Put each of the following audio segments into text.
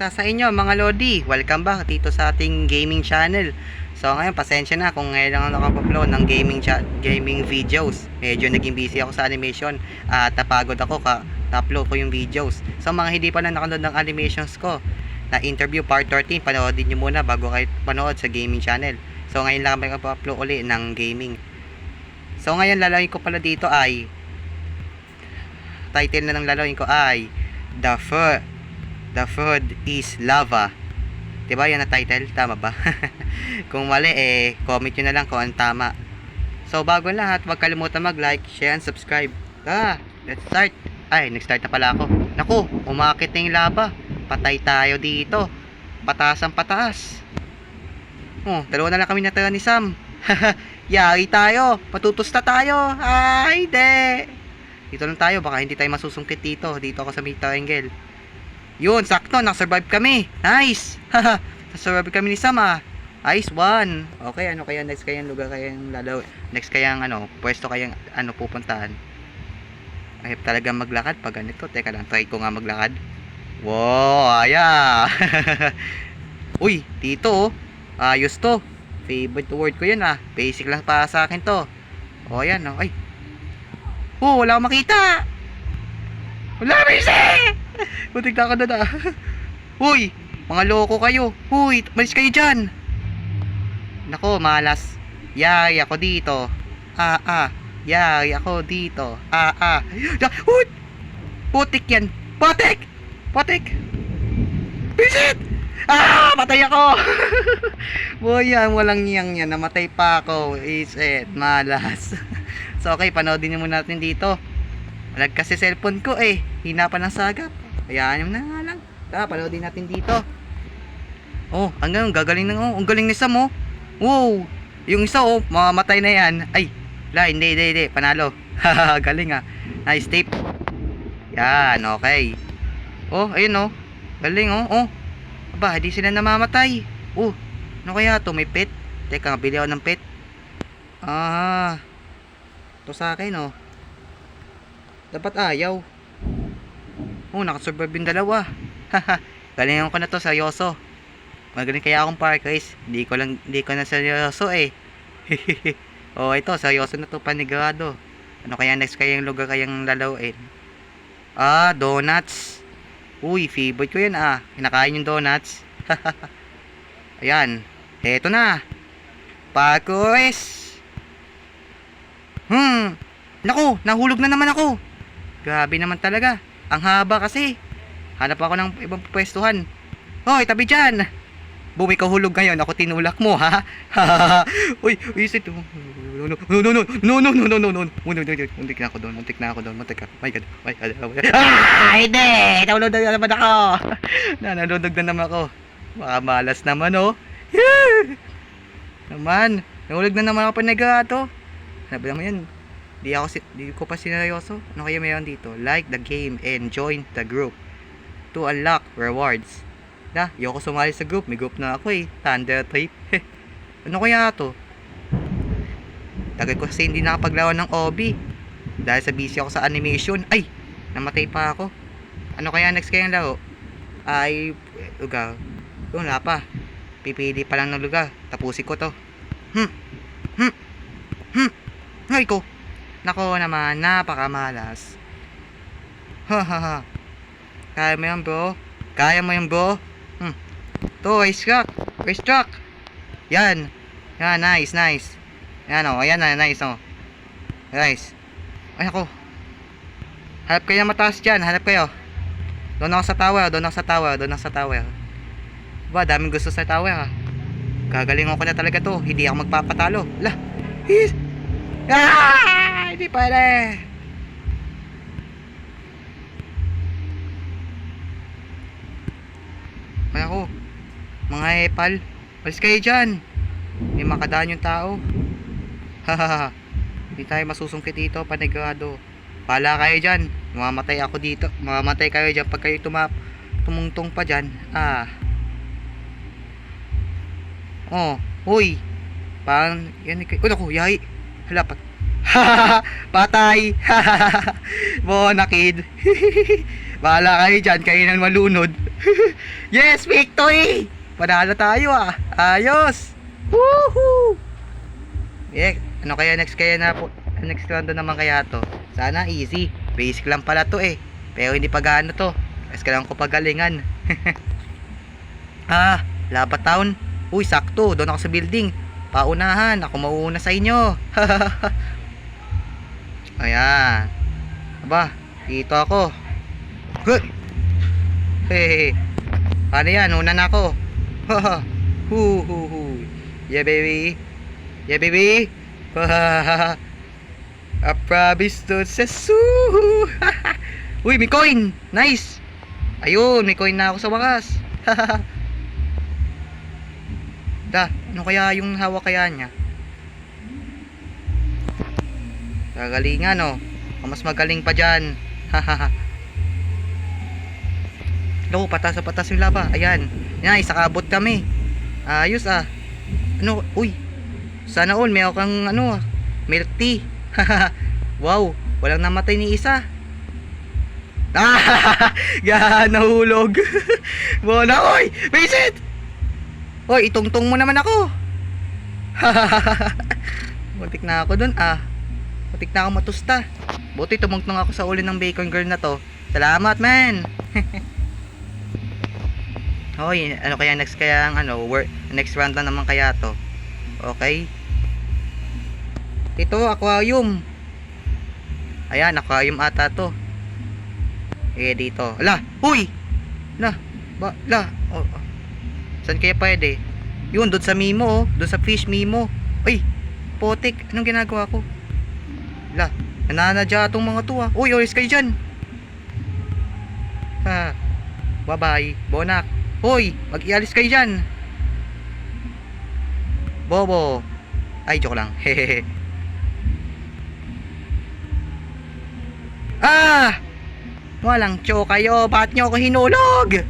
Kamusta sa inyo mga Lodi? Welcome back dito sa ating gaming channel. So ngayon, pasensya na kung ngayon lang ako nakapupload ng gaming videos. Medyo naging busy ako sa animation at napagod ako na-upload ko yung videos. So mga hindi pa na nakanood ng animations ko na interview part 13, panoodin nyo muna bago kayo panood sa gaming channel. So ngayon lang kami upload ulit ng gaming. So ngayon lalawin ko pala dito ay title na ng lalawin ko ay The food is lava. Diba yan na title? Tama ba? Kung mali comment nyo na lang kung ang tama. So bago lahat, huwag kalimutan mag-like, share, and subscribe. Let's start. Ay, nag-start na pala ako. Naku, umakit na yung lava. Patay tayo dito. Pataas ang pataas. Dalawa na lang kami natira ni Sam. Yari tayo. Matutusta tayo. Ay, hindi. Dito lang tayo, baka hindi tayo masusungkit dito. Dito ako sa may triangle. Yun, sakto, nakasurvive kami. Nice. Nakasurvive kami ni Sam Nice one. Okay, ano kaya next kayang lugar kayang lalaw? Next kayang pwesto kayang pupuntahan? Ay, talagang maglakad pag ganito. Teka lang, try ko nga maglakad. Wow, Uy, dito ayos to. Favorite word ko yun Basic lang para sa akin to. Ayan Ay. Wala akong makita. Wala, busy! Butik na ako na Uy, mga loko kayo. Uy, malis kayo dyan. Nako, malas. Yari ako dito. Yari ako dito. Uy! Putik yan. Putik! Bisit! Patay ako. Boy, yan, walang yang yan. Namatay pa ako. Is it, malas. So, okay, panoodin nyo muna natin dito. Walag kasi cellphone ko hina pa ng sagap. Hayaan nyo na nga lang. Panoodin natin dito. Hanggang gagaling na ang galing ni Sam Wow. Yung isa mamamatay na yan. Ay, hindi. Panalo. Galing Nice tape. Yan, okay. Ayun galing Aba, hindi sila namamatay. Ano kaya to? May pet? Teka, bili ako ng pet. Ito sa akin dapat ayaw. Nakasurvive yung dalawa. Galingan ko na to, seryoso. Magaling kaya akong park guys. Hindi ko na seryoso ito, seryoso na to, panigurado. Ano kaya next kayang lugar kayang lalawin? Donuts. Uy, favorite ko yan kinakain yung donuts. Ayan. Eto na. Parkours. Naku, nahulog na naman ako. Grabe naman talaga. Ang haba kasi. Hanap ako ng ibang pwestuhan. Hoy, tabi dyan. Ikaw hulog ngayon. Ako tinulak mo, ha? Uy, isit. No. Muntik na ako doon. My God. Hindi. Nahulog na naman ako. Nahulog na naman ako. Baka malas naman, Naman. Nahulog na naman ako panagato. Sabi naman yan. Di ko pa sineryoso. Ano kaya mayroon dito? Like the game and join the group to unlock rewards. Ayoko sumali sa group. May group na ako Thunder Trip. Ano kaya to? Tagal ko kasi hindi nakapaglaro ng OB. Dahil sa busy ako sa animation. Ay! Namatay pa ako. Ano kaya next kayang laro? Lugar. Wala pa. Pipili pa lang ng lugar. Tapusin ko to. Ay ko. Nako naman, napakamalas. Kaya mo yan bro. To, race truck. Yan, nice. Yan ayan na, nice Nice. Ay ako. Harap kayo na mataas dyan, Doon ako sa tower. Ba, daming gusto sa tower Gagalingan ko na talaga to. Hindi ako magpapatalo. Hindi pwede. Ay ako, mga epal, alis kayo dyan. Hindi makadaan yung tao. Hindi tayo masusungkit dito, panigurado. Pala kayo dyan. Mamamatay ako dito. Mamamatay kayo dyan pag kayo tumungtong pa dyan. Uy, parang yan naku, yay. Halapat. Patay. Bona kid. Bahala kayo dyan, kayo nang malunod. Yes, victory! Panalo tayo ah. Ayos! Woohoo! Yeah, ano kaya next kaya na po? Next round naman kaya to? Sana easy. Basic lang pala to eh. Pero hindi pa gaano to. Mas kailangan ko pagalingan. Lava Town. Uy, sakto. Doon ako sa building. Paunahan. Ako mauuna sa inyo. Ayan. Aba, dito ako. Hey. Paano yan? Una na ako. Yeah, baby. Yeah, baby. I promise to sesu. Uy, may coin. Nice. Ayun, may coin na ako sa wakas. Ano kaya yung hawak kaya niya? Gagalingan, no? Mas magaling pa dyan. Naku, patas sa patas yung lava. Ayan. Yan, isakabot kami. Ayos ah. Ano? Uy. Sana all, may kang ano, milk tea. Wow, walang namatay ni isa. Nahulog. Bona, oy, visit. Oy, itungtong mo naman ako. Muntik na ako dun Muntik na ako matusta. Buti tumungtong ako sa uli ng bacon girl na to. Salamat, man. Hoy, ano kaya next kaya ang next round na naman kaya to. Okay. Ito, aquarium. Ayan, aquarium ata to. Dito. Ala, huy! Saan kaya pwede? Yun, doon sa Mimo, doon sa fish Mimo. Ay, potik, anong ginagawa ko? Ala, nananadya itong mga to Uy, oris kayo dyan. Bye bye, bonak. Hoy, mag-ialis kayo dyan. Bobo. Ay, joke lang. Hehehe. Walang cho kayo. Bakit nyo ako hinulog?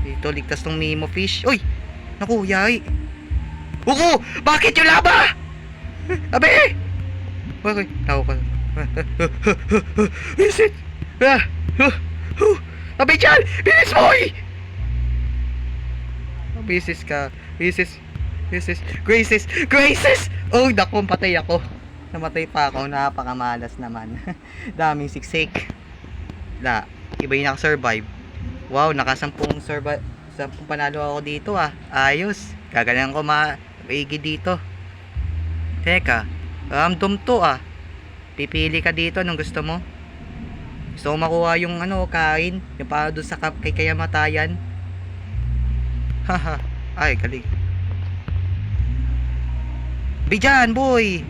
Dito, ligtas tong Mimo fish. Uy! Naku, yay. Uko! Bakit yung laba? Abe! Okay, tao ka. Visit! Abe dyan! Bilis mo! Bisis ka. Bisis. Graces! Oh, naku, patay ako. Namatay pa ako. Napakamalas naman. Daming siksik. Iba yung nakasurvive. Wow, nakasampung survive. 10 panalo ako dito Ayos. Gagalan ko maigi dito. Teka. Random to Pipili ka dito anong gusto mo. Gusto ko makuha yung kain. Yung para doon sa kay Kayamatayan. Haha. Ay, galing. Bijan, boy.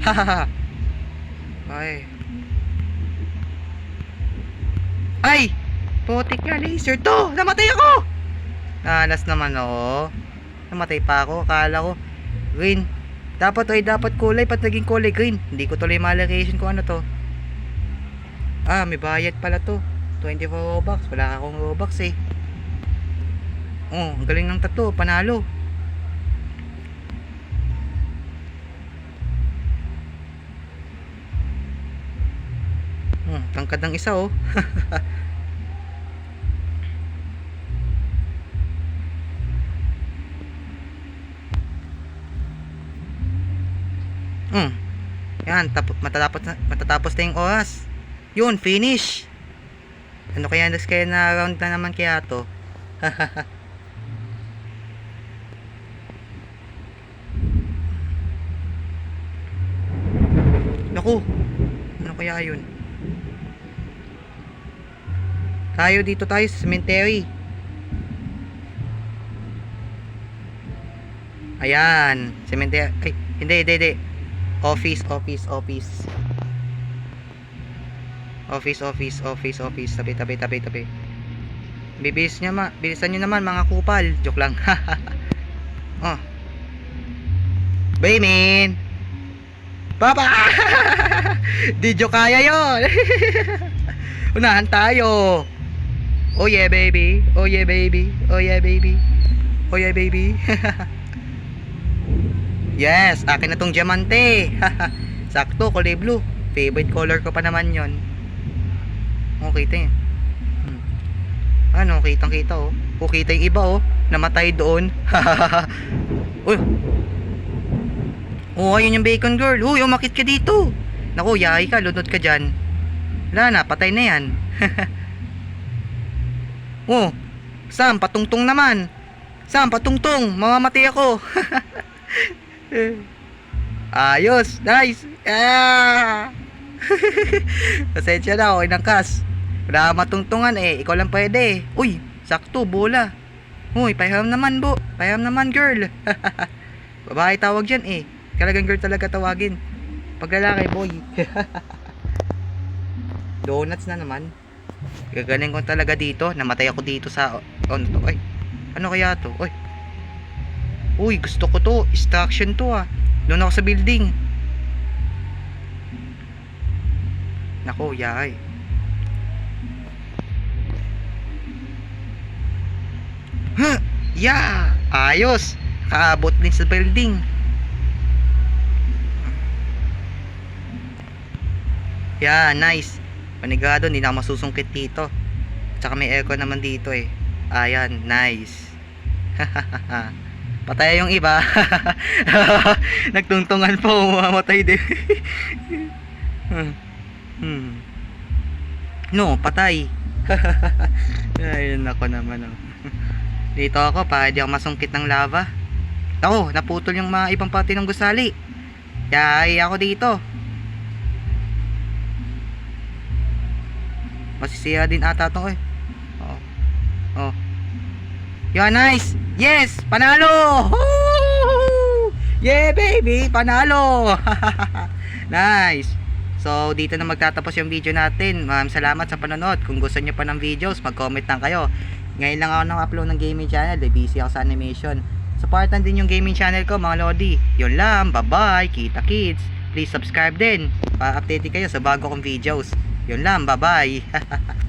Hahaha. Ay! Potik nga laser to. Namatay ako. Nanas naman Namatay pa ako. Akala ko green. Dapat kulay. Ba't naging kulay green? Hindi ko tuloy ma-allocation kung ano to. May bayad pala to. 24 Robux. Wala akong Robux eh. Ang galing ng tato. Panalo. Tangkad ng isa Yan, matatapos na yung oras. Yun, finish. Ano kaya next kaya na round na naman kaya to? Naku, ano kaya yun? Dito tayo sa cemetery. Ayan, cemetery. Ay, hindi. Office. Tabi. Bilisan nyo naman mga kupal. Joke lang. Baymin. Papa! Di joke kaya yun. Unahan tayo. Oh yeah baby. Yes, akin na tong diamante. Sakto, kulay blue. Favorite color ko pa naman yon. Okay, kita yun. Ano, kitang kita oh. O, kita yung iba oh. Namatay doon. Uy. Oh, ayun yung bacon girl. Uy, umakit ka dito. Naku, yahay ka, lunod ka dyan. Wala na, patay na yan. Oh, Sam, patungtong naman. Sam, patungtong. Mamamatay ako. Ayos, nice. Ah! Pasensya na, okay ng kas. Wala kang matungtungan eh, ikaw lang pwede. Uy, sakto, bola. Uy, paham naman bo. Paham naman girl. Babae tawag dyan eh. Talagang girl talaga tawagin. Pag lalaki, boy. Donuts na naman. Gagaling ko talaga dito. Namatay ako dito sa... Oh, ano to? Ay, ano kaya to? Uy. Uy, gusto ko to. Extraction to ah. Doon ako sa building. Nako, yay. Huh! Yeah! Ayos! Kaabot din sa building. Yeah, nice. Panigado, hindi na ako masusungkit dito. Tsaka may aircon naman dito eh. Ayan, nice. Patay yung iba. Nagtungtungan po, mamatay din. No, patay. Ayun ako naman oh. Dito ako para di ako masungkit ng lava. Ako, naputol yung mga ibang pati ng gusali. Kaya ako dito. Masisira din ata ito eh. Oh. Oh. Yeah, nice. Yes, panalo. Woo! Yeah, baby, panalo. Nice. So, dito na magtatapos yung video natin. Salamat sa panonood. Kung gusto niyo pa ng videos, mag-comment lang kayo. Ngayon lang ako nang-upload ng gaming channel. Busy ako sa animation. Supportan din yung gaming channel ko, mga lodi. Yun lang. Bye-bye. Kita kids. Please subscribe din para update kayo sa bago kong videos. Yun lang. Bye-bye.